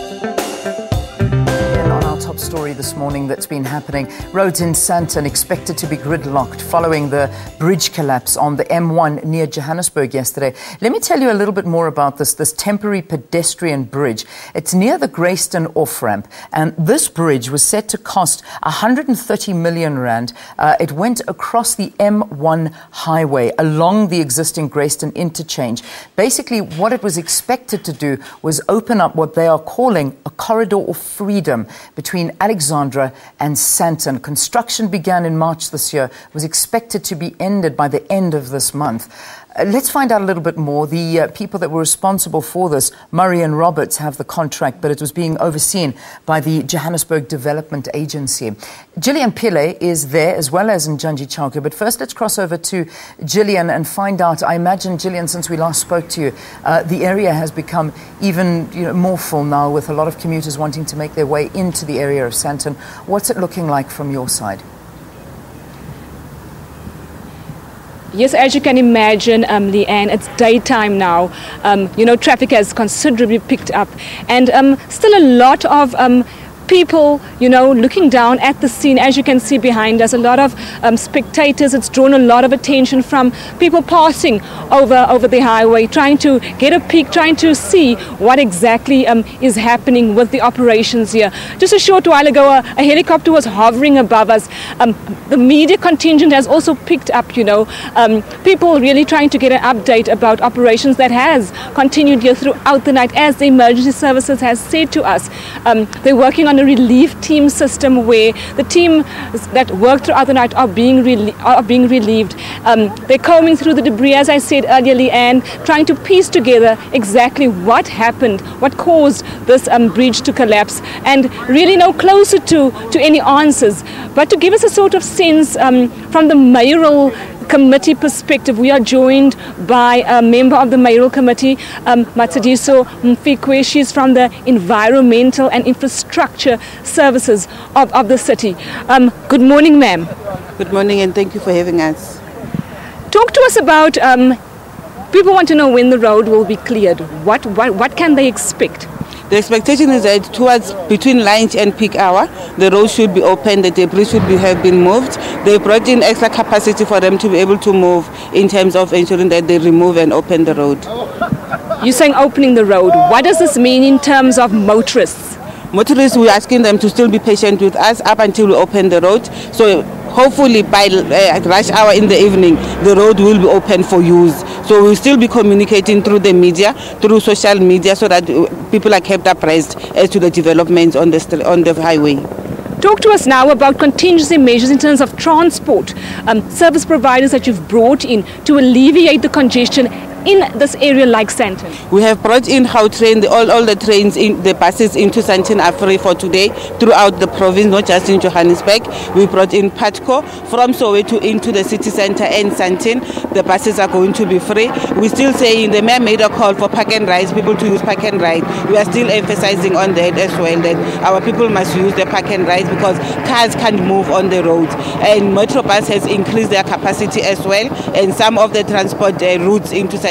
On our top story this morning that's been happening, roads in Sandton expected to be gridlocked following the bridge collapse on the M1 near Johannesburg yesterday. Let me tell you a little bit more about this temporary pedestrian bridge. It's near the Gautrain off-ramp, and this bridge was set to cost 130 million rand. It went across the M1 highway along the existing Gautrain interchange. Basically, what it was expected to do was open up what they are calling a corridor of freedom between Alexandra and Sandton. Construction began in March this year, was expected to be ended by the end of this month. Let's find out a little bit more. The people that were responsible for this, Murray and Roberts, have the contract, but it was being overseen by the Johannesburg Development Agency. Gillian Pillay is there, as well as Njanji Chauke. But first, let's cross over to Gillian and find out. I imagine, Gillian, since we last spoke to you, the area has become even more full now, with a lot of commuters wanting to make their way into the area of Sandton. What's it looking like from your side? Yes, as you can imagine, Leanne, it's daytime now. Traffic has considerably picked up, and still a lot of people, looking down at the scene. As you can see behind us, a lot of spectators. It's drawn a lot of attention from people passing over the highway, trying to get a peek, trying to see what exactly is happening with the operations here. Just a short while ago, a helicopter was hovering above us. The media contingent has also picked up, people really trying to get an update about operations that has continued here throughout the night. As the emergency services has said to us, they're working on a relief team system where the team that work throughout the night are being relieved. They're combing through the debris, as I said earlier, Leanne, trying to piece together exactly what happened, what caused this bridge to collapse, and really no closer to any answers. But to give us a sort of sense from the mayoral committee perspective, we are joined by a member of the mayoral committee, Matsidiso Mfikoe. She's from the environmental and infrastructure services of the city. Good morning, ma'am. Good morning, and thank you for having us. Talk to us about, people want to know when the road will be cleared. What can they expect? The expectation is that between lunch and peak hour, the road should be open, the debris should have been moved. They brought in extra capacity for them to be able to move in terms of ensuring that they remove and open the road. You're saying opening the road. What does this mean in terms of motorists? Motorists, we're asking them to still be patient with us up until we open the road. So hopefully by rush hour in the evening, the road will be open for use. So we'll still be communicating through the media, through social media, so that people are kept apprised as to the developments on the highway. Talk to us now about contingency measures in terms of transport, service providers that you've brought in to alleviate the congestion in this area like Sandton. We have brought in Gautrain, all the trains, the buses into Sandton are free for today throughout the province, not just in Johannesburg. We brought in Patco from Soweto into the city centre and Sandton. The buses are going to be free. We're still saying the mayor made a call for park and ride, people to use park and ride. We are still emphasizing on that as well, that our people must use the park and ride because cars can't move on the roads. And Metrobus has increased their capacity as well, and some of the transport routes into Sandton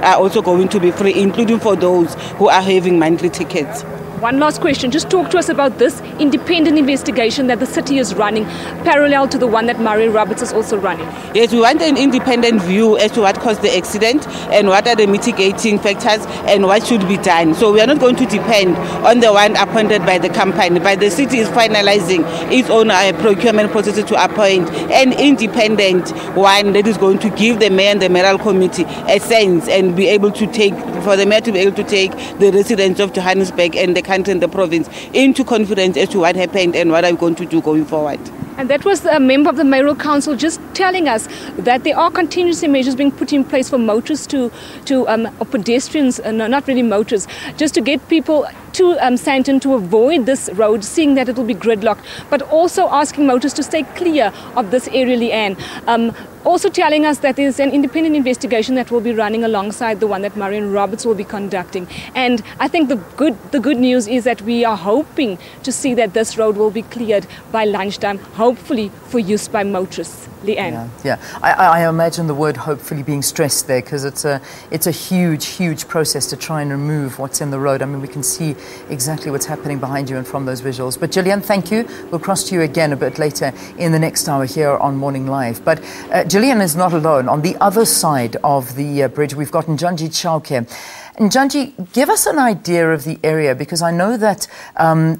are also going to be free, including for those who are having monthly tickets. One last question. Just talk to us about this independent investigation that the city is running, parallel to the one that Murray Roberts is also running. Yes, we want an independent view as to what caused the accident and what are the mitigating factors and what should be done. So we are not going to depend on the one appointed by the company, but the city is finalizing its own procurement process to appoint an independent one that is going to give the mayor and the mayoral committee a sense and be able to for the mayor to be able to take the residents of Johannesburg and the country and the province into confidence as to what happened and what I'm going to do going forward. And that was a member of the mayoral council just telling us that there are contingency measures being put in place for motorists or pedestrians, no, not really motorists, just to get people to Sandton to avoid this road, seeing that it will be gridlocked, but also asking motorists to stay clear of this area, Leanne. also telling us that there's an independent investigation that will be running alongside the one that Marion Roberts will be conducting. And I think the good news is that we are hoping to see that this road will be cleared by lunchtime, hopefully for use by motorists. Leanne. Yeah. I imagine the word hopefully being stressed there, because it's a huge process to try and remove what's in the road. I mean, we can see exactly what's happening behind you and from those visuals. But Gillian, thank you. We'll cross to you again a bit later in the next hour here on Morning Live. But Gillian is not alone. On the other side of the bridge, we've got Njanji Chauke. Njanji, give us an idea of the area, because I know that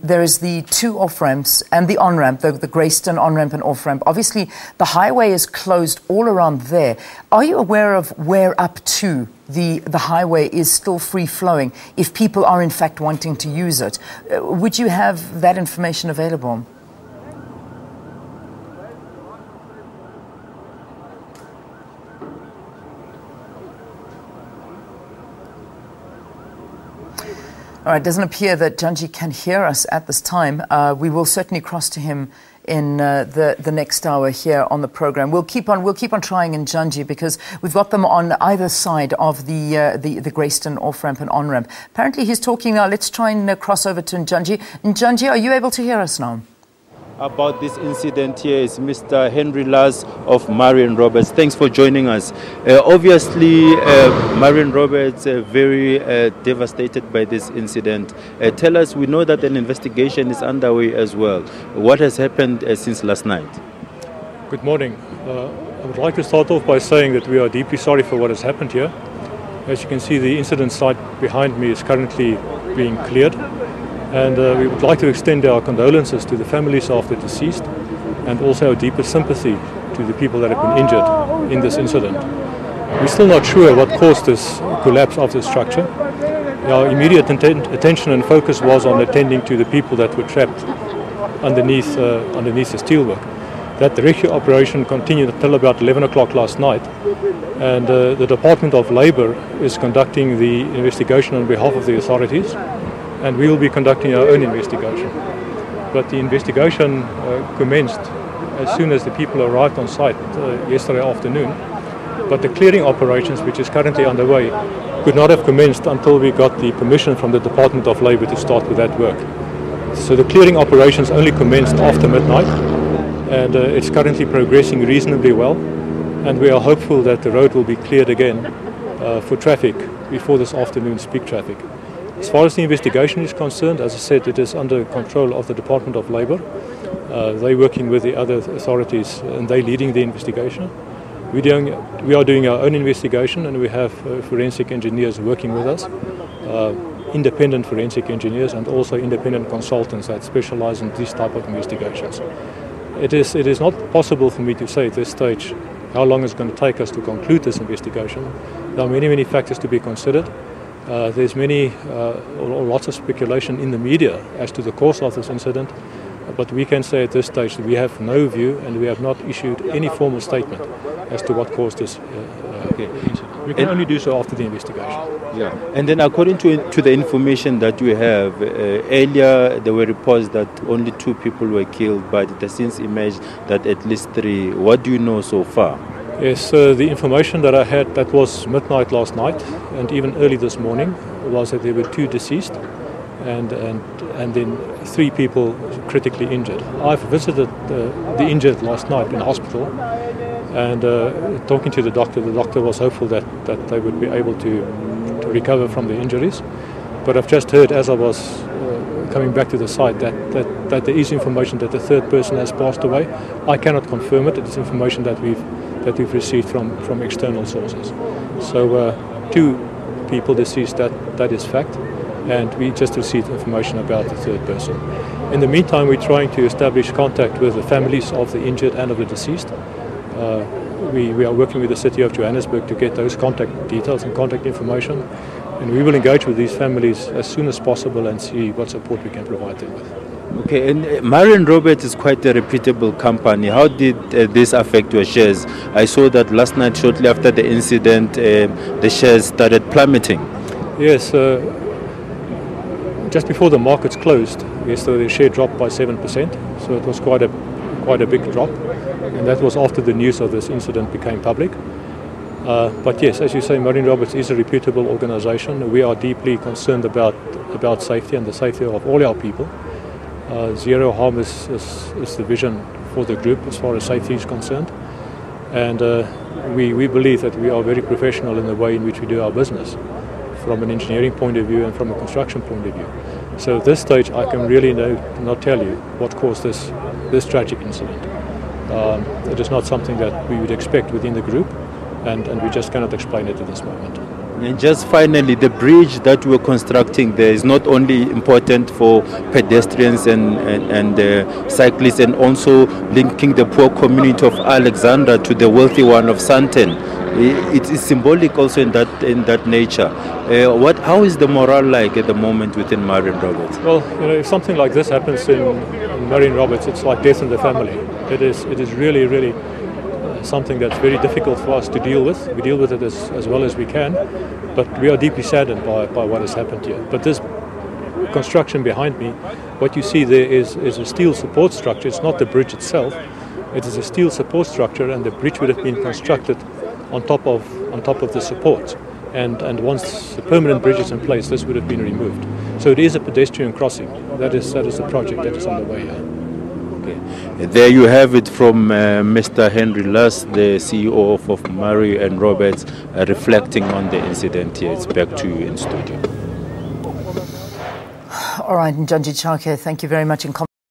there is the two off-ramps and the on-ramp, the Grayston on-ramp and off-ramp. Obviously, the highway is closed all around there. Are you aware of where up to the highway is still free-flowing if people are in fact wanting to use it? Would you have that information available? All right, it doesn't appear that Njanji can hear us at this time. We will certainly cross to him in the next hour here on the program. We'll keep on trying in Njanji, because we've got them on either side of the Grayston off-ramp and on-ramp. Apparently he's talking now. Let's try and cross over to Njanji. Njanji, are you able to hear us now? About this incident here is Mr. Henry Lars of Marion Roberts. Thanks for joining us. Obviously, Marion Roberts very devastated by this incident. Tell us, we know that an investigation is underway as well. What has happened since last night? Good morning. I would like to start off by saying that we are deeply sorry for what has happened here. As you can see, the incident site behind me is currently being cleared. And we would like to extend our condolences to the families of the deceased, and also our deepest sympathy to the people that have been injured in this incident. We're still not sure what caused this collapse of the structure. Our immediate attention and focus was on attending to the people that were trapped underneath the steelwork. That rescue operation continued until about 11 o'clock last night, and the Department of Labour is conducting the investigation on behalf of the authorities. And we will be conducting our own investigation. But the investigation commenced as soon as the people arrived on site yesterday afternoon. But the clearing operations, which is currently underway, could not have commenced until we got the permission from the Department of Labour to start with that work. So the clearing operations only commenced after midnight, and it's currently progressing reasonably well. And we are hopeful that the road will be cleared again for traffic before this afternoon's peak traffic. As far as the investigation is concerned, as I said, it is under control of the Department of Labour. They're working with the other authorities, and they're leading the investigation. We are doing our own investigation, and we have forensic engineers working with us, independent forensic engineers, and also independent consultants that specialise in these type of investigations. It is not possible for me to say at this stage how long it's going to take us to conclude this investigation. There are many factors to be considered. There's lots of speculation in the media as to the cause of this incident, but we can say at this stage that we have no view, and we have not issued any formal statement as to what caused this incident. We can only do so after the investigation. Yeah, and then according to the information that we have, earlier there were reports that only 2 people were killed, but it has since emerged that at least 3. What do you know so far? Yes, the information that I had, that was midnight last night, and even early this morning, was that there were 2 deceased and then 3 people critically injured. I've visited the injured last night in hospital, and talking to the doctor was hopeful that they would be able to recover from the injuries. But I've just heard, as I was coming back to the site, that there is information that the 3rd person has passed away. I cannot confirm it. It is information that we've received from external sources. So 2 people deceased, that is fact, and we just received information about the 3rd person. In the meantime, we're trying to establish contact with the families of the injured and of the deceased. We are working with the City of Johannesburg to get those contact details and contact information, and we will engage with these families as soon as possible and see what support we can provide them with. Okay, and Marion Roberts is quite a reputable company. How did this affect your shares? I saw that last night, shortly after the incident, the shares started plummeting. Yes, just before the markets closed yesterday, the share dropped by 7%, so it was quite a quite a big drop, and that was after the news of this incident became public. But yes, as you say, Marion Roberts is a reputable organisation. We are deeply concerned about safety and the safety of all our people. Zero harm is the vision for the group as far as safety is concerned. And we believe that we are very professional in the way in which we do our business, from an engineering point of view and from a construction point of view. So at this stage I can really not tell you what caused this tragic incident. It is not something that we would expect within the group, and we just cannot explain it at this moment. And just finally, the bridge that we're constructing there is not only important for pedestrians and cyclists, and also linking the poor community of Alexandra to the wealthy one of Sandton. It is symbolic also in that nature. How is the morale like at the moment within Marion Roberts? Well, if something like this happens in Marion Roberts, it's like death in the family. It is really something that's very difficult for us to deal with. We deal with it as well as we can, but we are deeply saddened by what has happened here. But this construction behind me, what you see there is a steel support structure. It's not the bridge itself. It is a steel support structure, and the bridge would have been constructed on top of the support. And once the permanent bridge is in place, this would have been removed. So it is a pedestrian crossing. That is the project that is underway here. Okay. There you have it from Mr. Henry Luss, the CEO of Marion Roberts, reflecting on the incident here. It's back to you in studio. All right, Njanji Chake, thank you very much.